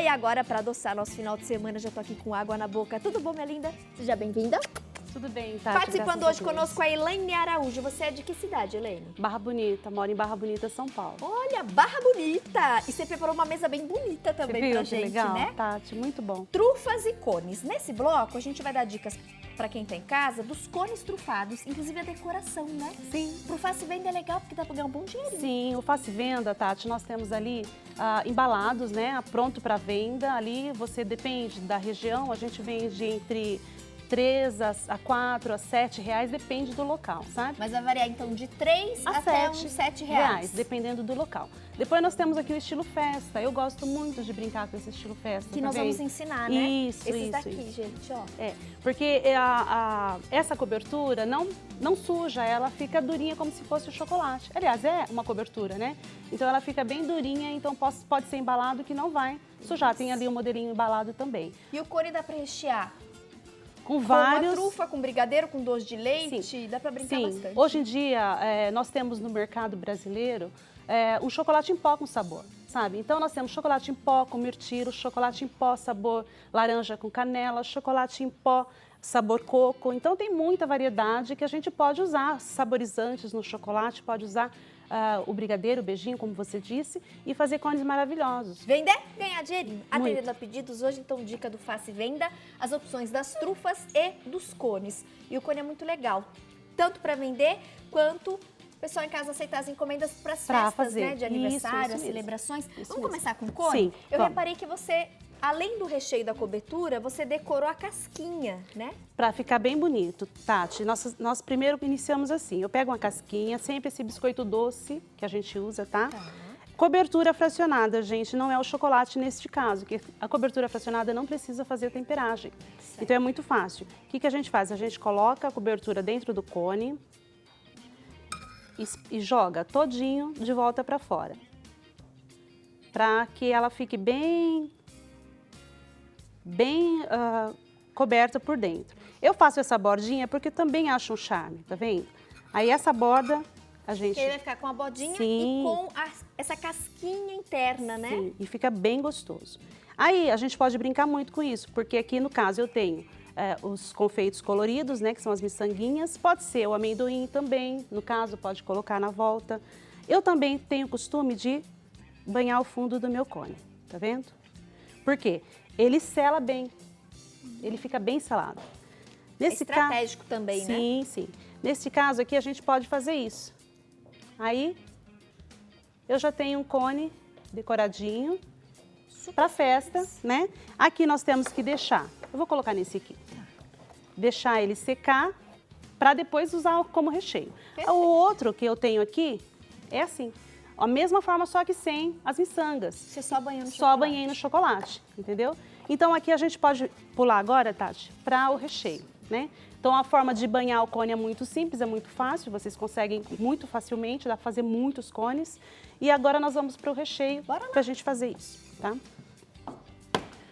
E agora, para adoçar nosso final de semana, já tô aqui com água na boca. Tudo bom, minha linda? Seja bem-vinda. Tudo bem, Tati. Participando hoje conosco a Elaine Araújo. Você é de que cidade, Elaine? Barra Bonita, moro em Barra Bonita, São Paulo. Olha, Barra Bonita! E você preparou uma mesa bem bonita também pra gente, legal, né? Tati, muito bom. Trufas e cones. Nesse bloco, a gente vai dar dicas pra quem tá em casa dos cones trufados, inclusive a decoração, né? Sim. Pro Faça e Venda é legal, porque dá pra ganhar um bom dinheirinho. Sim, o Faça e Venda, Tati, nós temos ali embalados, né? Pronto para venda. Ali você depende da região, a gente vende entre 3 a 4 a 7 reais, depende do local, sabe? Mas vai variar então de 3 a até uns 7 reais. Dependendo do local. Depois nós temos aqui o estilo festa. Eu gosto muito de brincar com esse estilo festa. Que nós vamos ensinar, né? Isso, Esses isso, daqui, isso. gente, ó. É, porque essa cobertura não suja, ela fica durinha como se fosse o chocolate. Aliás, é uma cobertura, né? Então ela fica bem durinha, então pode ser embalado que não vai sujar. Tem ali o modelinho embalado também. E o cone dá pra rechear? Com vários... Com uma trufa, com brigadeiro, com doce de leite, Sim. dá pra brincar bastante. Hoje em dia, nós temos no mercado brasileiro o chocolate em pó com sabor, sabe? Então nós temos chocolate em pó com mirtilo, chocolate em pó sabor laranja com canela, chocolate em pó sabor coco. Então tem muita variedade que a gente pode usar, saborizantes no chocolate, pode usar o brigadeiro, o beijinho, como você disse, e fazer cones maravilhosos. Vender, ganhar dinheirinho. Atendendo a pedidos, hoje então dica do Faça e Venda, as opções das trufas e dos cones. E o cone é muito legal, tanto para vender quanto o pessoal em casa aceitar as encomendas para as festas, né, de aniversário, as celebrações. Vamos começar com o cone? Sim, Eu vamos. reparei que você, além do recheio da cobertura, você decorou a casquinha, né? Para ficar bem bonito, Tati, nós primeiro iniciamos assim, eu pego uma casquinha, sempre esse biscoito doce que a gente usa, tá? Cobertura fracionada, gente, não é o chocolate neste caso, que a cobertura fracionada não precisa fazer temperagem. Certo. Então é muito fácil. O que a gente faz? A gente coloca a cobertura dentro do cone e joga todinho de volta para fora, para que ela fique bem coberta por dentro. Eu faço essa bordinha porque também acho um charme, tá vendo? Aí essa borda, a gente... Ele vai ficar com a bordinha Sim. e com essa casquinha interna, né? Sim, e fica bem gostoso. Aí a gente pode brincar muito com isso, porque aqui no caso eu tenho os confeitos coloridos, né, que são as miçanguinhas. Pode ser o amendoim também, no caso pode colocar na volta. Eu também tenho o costume de banhar o fundo do meu cone, tá vendo? Por quê? Ele sela bem, ele fica bem selado. Nesse estratégico também, né? Sim, sim. Nesse caso aqui a gente pode fazer isso. Aí eu já tenho um cone decoradinho para festa, né? Aqui nós temos que deixar, eu vou colocar nesse aqui, deixar ele secar para depois usar como recheio. Perfeito. O outro que eu tenho aqui é assim, a mesma forma, só que sem as miçangas. Você só banhou no chocolate. Só banhei no chocolate, entendeu? Então aqui a gente pode pular agora, Tati, para o recheio, né? Então a forma de banhar o cone é muito simples, é muito fácil, vocês conseguem muito facilmente, dá para fazer muitos cones. E agora nós vamos para o recheio, para a gente fazer isso, tá?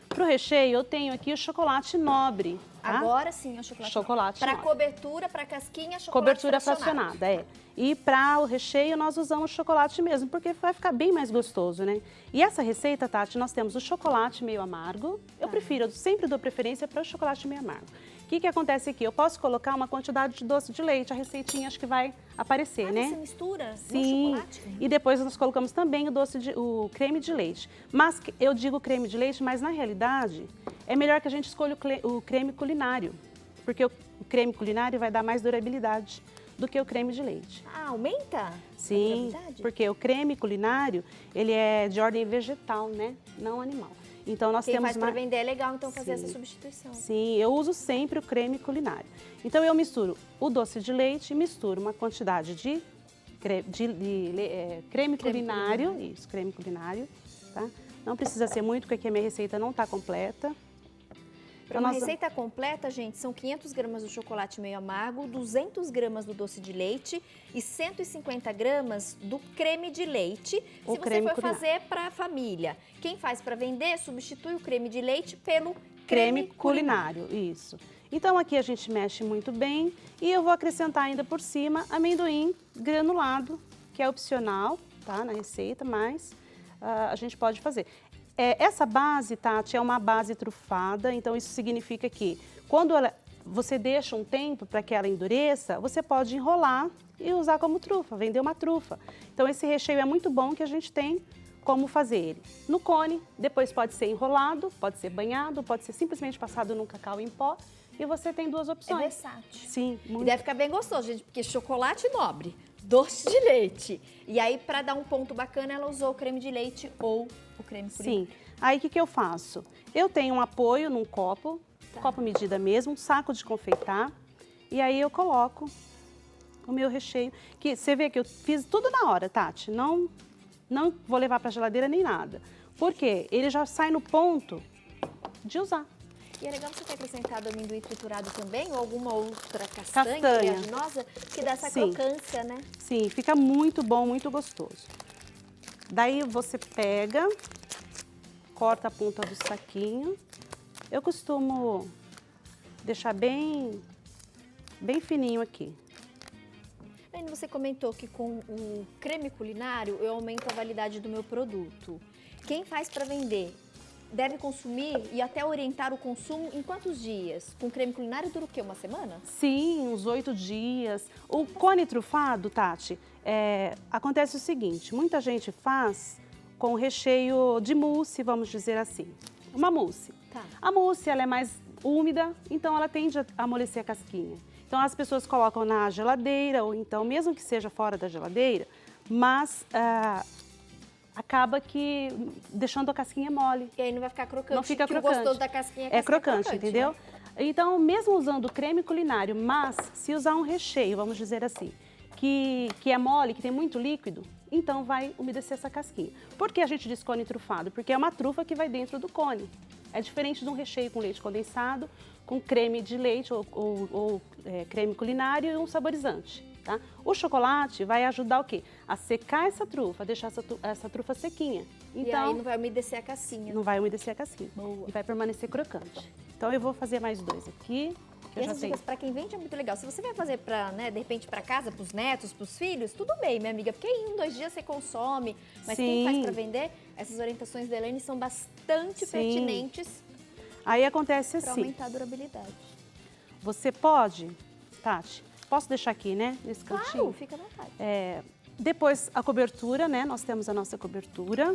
Para o recheio eu tenho aqui o chocolate nobre. Tá? Agora sim é o chocolate nobre. Para cobertura, para casquinha, chocolate cobertura fracionada, é. E para o recheio nós usamos chocolate mesmo, porque vai ficar bem mais gostoso, né? E essa receita, Tati, nós temos o chocolate meio amargo. Eu prefiro, eu sempre dou preferência para o chocolate meio amargo. O que acontece aqui? Eu posso colocar uma quantidade de doce de leite, a receitinha acho que vai aparecer, né? Você mistura Sim. no chocolate? E depois nós colocamos também o creme de leite. Mas eu digo creme de leite, mas na realidade é melhor que a gente escolha o creme culinário, porque o creme culinário vai dar mais durabilidade do que o creme de leite. Ah, aumenta? Sim, a durabilidade? porque o creme culinário, ele é de ordem vegetal, né? Não animal. Então nós Quem temos faz para vender é legal, então, fazer Sim. essa substituição. Sim, eu uso sempre o creme culinário. Então eu misturo o doce de leite, misturo uma quantidade de creme culinário, isso, creme culinário, tá? Não precisa ser muito, porque aqui a minha receita não está completa. Para uma receita completa, gente, são 500 gramas do chocolate meio amargo, 200 gramas do doce de leite e 150 gramas do creme de leite. Se você for fazer para a família, quem faz para vender, substitui o creme de leite pelo creme culinário. Isso. Então aqui a gente mexe muito bem e eu vou acrescentar ainda por cima amendoim granulado, que é opcional, tá, na receita, mas a gente pode fazer. Essa base, Tati, é uma base trufada, então isso significa que quando você deixa um tempo para que ela endureça, você pode enrolar e usar como trufa, vender uma trufa. Então esse recheio é muito bom que a gente tem como fazer ele no cone, depois pode ser enrolado, pode ser banhado, pode ser simplesmente passado num cacau em pó e você tem duas opções. É versátil. Sim, muito. E deve ficar bem gostoso, gente, porque chocolate nobre, doce de leite. E aí, para dar um ponto bacana, ela usou o creme de leite ou o creme culinário. Sim. Aí, o que eu faço? Eu tenho um apoio num copo, copo medida mesmo, um saco de confeitar. E aí, eu coloco o meu recheio. Que você vê que eu fiz tudo na hora, Tati. Não vou levar para a geladeira nem nada. Por quê? Ele já sai no ponto de usar. E é legal você ter acrescentado amendoim triturado também, ou alguma outra castanha oleaginosa, que dá essa crocância, né? Sim, fica muito bom, muito gostoso. Daí você pega, corta a ponta do saquinho. Eu costumo deixar bem fininho aqui. Você comentou que com o creme culinário eu aumento a validade do meu produto. Quem faz para vender deve consumir e até orientar o consumo em quantos dias? Com creme culinário dura o quê? Uma semana? Sim, uns 8 dias. O cone trufado, Tati, acontece o seguinte, muita gente faz com recheio de mousse, vamos dizer assim. Uma mousse. Tá. A mousse ela é mais úmida, então ela tende a amolecer a casquinha. Então as pessoas colocam na geladeira, ou então mesmo que seja fora da geladeira, mas acaba que deixando a casquinha mole. E aí não vai ficar crocante. Não fica crocante. O gostoso da casquinha é crocante, entendeu? Né? Então, mesmo usando creme culinário, mas se usar um recheio, vamos dizer assim, que é mole, que tem muito líquido, então vai umedecer essa casquinha. Por que a gente diz cone trufado? Porque é uma trufa que vai dentro do cone. É diferente de um recheio com leite condensado, com creme de leite ou creme culinário e um saborizante. Tá? O chocolate vai ajudar o quê? A secar essa trufa, deixar essa trufa sequinha. Então, e aí não vai umedecer a casquinha. Não vai umedecer a casquinha. Boa. E vai permanecer crocante. Então eu vou fazer mais 2 aqui. E essas dicas para quem vende é muito legal. Se você vai fazer para, de repente, para casa, para os netos, para os filhos, tudo bem, minha amiga, porque em 2 dias você consome. Mas quem faz para vender, essas orientações da Elaine são bastante pertinentes. Aí acontece assim. Para aumentar a durabilidade. Você pode, Tati, posso deixar aqui, né, nesse cantinho? Claro, fica à vontade. Depois a cobertura, né, nós temos a nossa cobertura,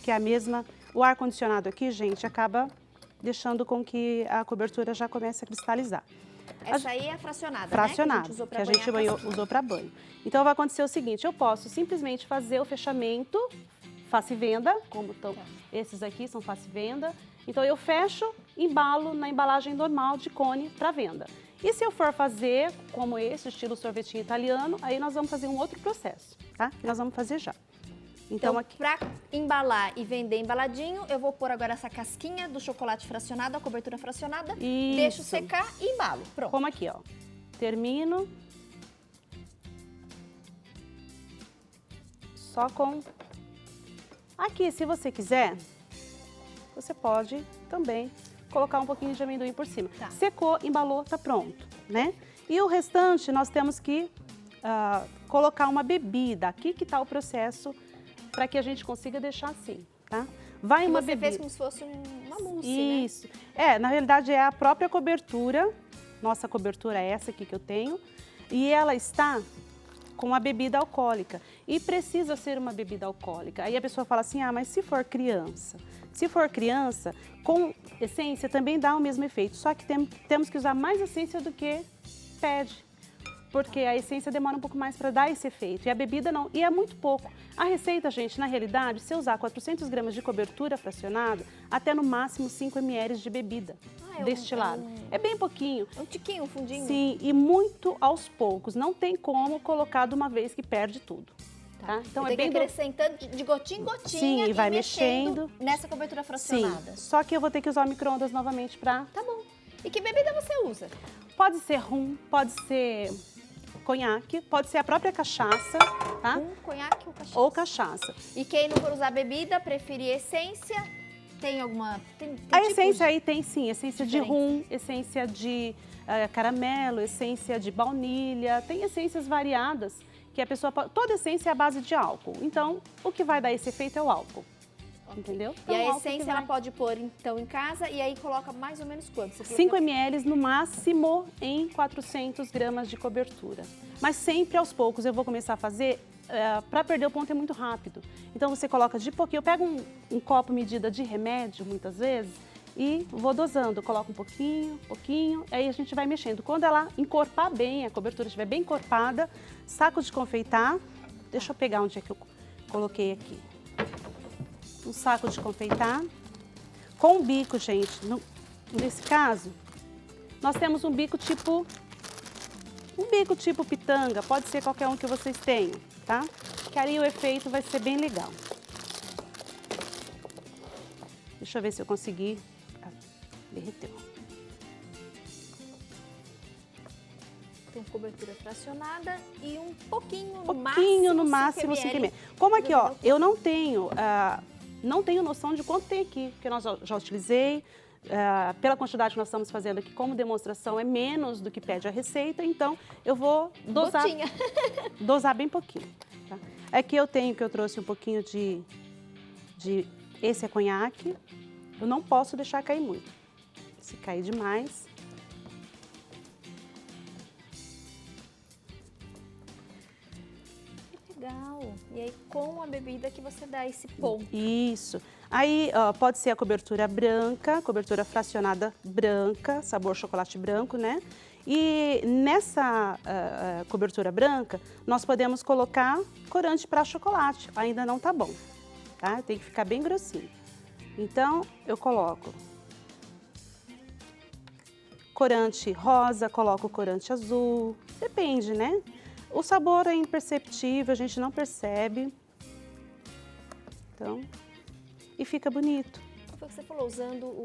que é a mesma. O ar-condicionado aqui, gente, acaba deixando com que a cobertura já comece a cristalizar. Essa aí é fracionada, fracionada, né? Que a gente usou para banho. Então vai acontecer o seguinte, eu posso simplesmente fazer o fechamento, face e venda, como estão esses aqui são face e venda. Então eu fecho, embalo na embalagem normal de cone para venda. E se eu for fazer como esse, estilo sorvetinho italiano, aí nós vamos fazer um outro processo, tá? Que nós vamos fazer já. Então aqui, para embalar e vender embaladinho, eu vou pôr agora essa casquinha do chocolate fracionado, a cobertura fracionada, deixo secar e embalo. Pronto. Como aqui, ó. Termino só com... Aqui, se você quiser, você pode também colocar um pouquinho de amendoim por cima. Tá. Secou, embalou, tá pronto, né? E o restante nós temos que colocar uma bebida. Aqui que tá o processo para que a gente consiga deixar assim, tá? Vai uma bebida. Você fez como se fosse uma mousse, Isso. Na realidade é a própria cobertura. Nossa cobertura é essa aqui que eu tenho. E ela está com uma bebida alcoólica. E precisa ser uma bebida alcoólica. Aí a pessoa fala assim, mas se for criança? Se for criança, com essência também dá o mesmo efeito. Só que temos que usar mais essência do que pede. Porque a essência demora um pouco mais para dar esse efeito. E a bebida não. E é muito pouco. A receita, gente, na realidade, se usar 400 gramas de cobertura fracionada, até no máximo 5 ml de bebida destilada. É bem pouquinho. É um tiquinho, um fundinho. Sim, e muito aos poucos. Não tem como colocar de uma vez que perde tudo. Tá? Então é bem acrescentando de gotinha em gotinha. Sim, e vai mexendo nessa cobertura fracionada. Sim, só que eu vou ter que usar o micro-ondas novamente para... Tá bom. E que bebida você usa? Pode ser rum, pode ser conhaque, pode ser a própria cachaça, tá? Rum, conhaque ou cachaça? Ou cachaça. E quem não for usar bebida, preferir essência, tem alguma... Tem a essência aí tem sim, essência de rum, essência de caramelo, essência de baunilha, tem essências variadas que a pessoa pode... Toda essência é a base de álcool, então o que vai dar esse efeito é o álcool. entendeu? Então, e a essência ela pode pôr então em casa e aí coloca mais ou menos quanto? 5 ml no máximo em 400 gramas de cobertura. Mas sempre aos poucos eu vou começar a fazer, para perder o ponto é muito rápido. Então você coloca de pouquinho, eu pego um copo medida de remédio muitas vezes e vou dosando, coloco um pouquinho, aí a gente vai mexendo. Quando ela encorpar bem, a cobertura estiver bem encorpada, saco de confeitar, deixa eu pegar onde é que eu coloquei aqui. Um saco de confeitar, com um bico, gente, nesse caso, nós temos um bico tipo pitanga, pode ser qualquer um que vocês tenham, tá? Que aí o efeito vai ser bem legal. Deixa eu ver se eu consegui. Derreteu. Tem cobertura fracionada e um pouquinho no máximo 5 ml. Como aqui, ó, eu não tenho noção de quanto tem aqui, porque nós já utilizei. Pela quantidade que nós estamos fazendo aqui como demonstração, é menos do que pede a receita, então eu vou dosar bem pouquinho. Tá? Aqui eu tenho que eu trouxe um pouquinho esse é conhaque, eu não posso deixar cair muito. Se cair demais... Legal. E aí, com a bebida que você dá esse ponto. Isso. Aí, ó, pode ser a cobertura branca, cobertura fracionada branca, sabor chocolate branco, né? E nessa cobertura branca, nós podemos colocar corante para chocolate. Ainda não tá bom, tá? Tem que ficar bem grossinho. Então, eu coloco corante rosa, coloco corante azul, depende, né? O sabor é imperceptível, a gente não percebe. Então, e fica bonito. Foi o que você falou, usando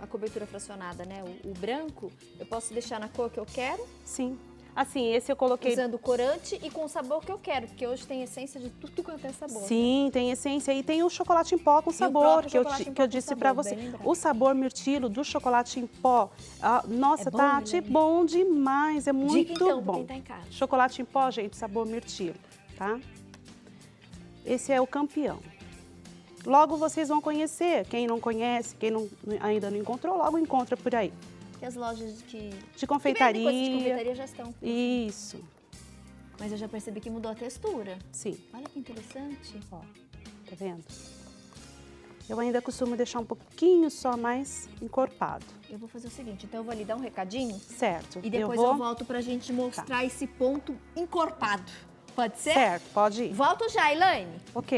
a cobertura fracionada, né? O branco, eu posso deixar na cor que eu quero? Sim. Assim, esse eu coloquei... Usando o corante e com o sabor que eu quero, porque hoje tem essência de tudo quanto é sabor. Sim, né? Tem essência e tem o chocolate em pó com sabor, que eu disse pra você. O sabor mirtilo do chocolate em pó, nossa, bom, Tati, bom demais, é muito então, bom. Quem tá em casa. Chocolate em pó, gente, sabor mirtilo, tá? Esse é o campeão. Logo vocês vão conhecer, quem não conhece, quem ainda não encontrou, logo encontra por aí. Que as lojas de confeitaria. De confeitaria já estão. Isso. Mas eu já percebi que mudou a textura. Sim. Olha que interessante. Ó, tá vendo? Eu ainda costumo deixar um pouquinho só mais encorpado. Eu vou fazer o seguinte, então eu vou ali dar um recadinho. Certo. E depois eu volto pra gente mostrar esse ponto encorpado. Pode ser? Certo, pode ir. Volto já, Elaine. Ok.